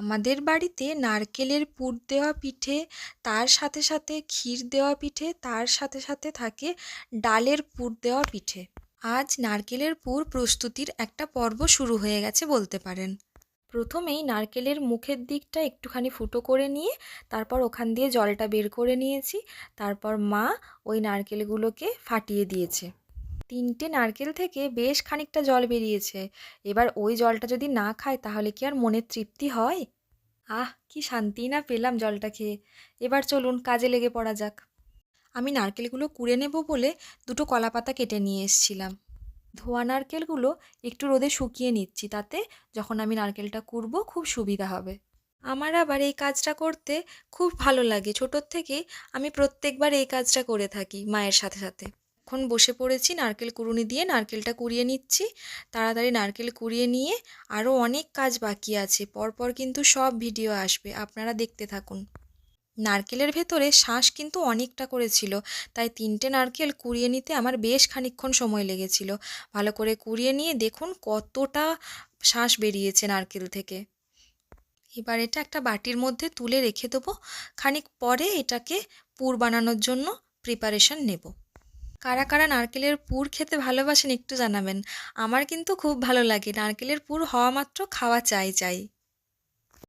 আমাদের বাড়িতে নারকেলের পুর দেওয়া পিঠে, তার সাথে সাথে ক্ষীর দেওয়া পিঠে, তার সাথে সাথে থাকে ডালের পুর দেওয়া পিঠে। আজ নারকেলের পুর প্রস্তুতির একটা পর্ব শুরু হয়ে গেছে বলতে পারেন। প্রথমেই নারকেলের মুখের দিকটা একটুখানি ফুটো করে নিয়ে তারপর ওখান দিয়ে জলটা বের করে নিয়েছি। তারপর মা ওই নারকেলগুলোকে ফাটিয়ে দিয়েছে। 3টে নারকেল থেকে বেশ খানিকটা জল বেরিয়েছে। এবার ওই জলটা যদি না খায় তাহলে কি আর মনের তৃপ্তি হয়? আহ, কি শান্তিই না পেলাম জলটা খেয়ে। এবার চলুন কাজে লেগে পড়া যাক। আমি নারকেলগুলো কুড়ে নেব বলে 2টো কলাপাতা কেটে নিয়ে এসেছিলাম। ধোয়া নারকেলগুলো একটু রোদে শুকিয়ে নিচ্ছি, তাতে যখন আমি নারকেলটা কুড়বো খুব সুবিধা হবে। আমার আবার এই কাজটা করতে খুব ভালো লাগে। ছোটোর থেকেই আমি প্রত্যেকবার এই কাজটা করে থাকি মায়ের সাথে সাথে। এখন বসে পড়েছি নারকেল কুড়ুনি দিয়ে নারকেলটা কুড়িয়ে নিচ্ছি। তাড়াতাড়ি নারকেল কুড়িয়ে নিয়ে আরও অনেক কাজ বাকি আছে, পরপর কিন্তু সব ভিডিও আসবে, আপনারা দেখতে থাকুন। নারকেলের ভেতরে শাঁস কিন্তু অনেকটা করে ছিল, তাই 3টে নারকেল কুড়িয়ে নিতে আমার বেশ খানিকক্ষণ সময় লেগেছিল। ভালো করে কুড়িয়ে নিয়ে দেখুন কতটা শাঁস বেরিয়েছে নারকেল থেকে। এবার এটা একটা বাটির মধ্যে তুলে রেখে দেবো। খানিক পরে এটাকে পুর বানানোর জন্য প্রিপারেশন নেব। কারা কারা নারকেলের পুর খেতে ভালোবাসেন একটু জানাবেন। আমার কিন্তু খুব ভালো লাগে, নারকেলের পুর হওয়া মাত্র খাওয়া চাই চাই।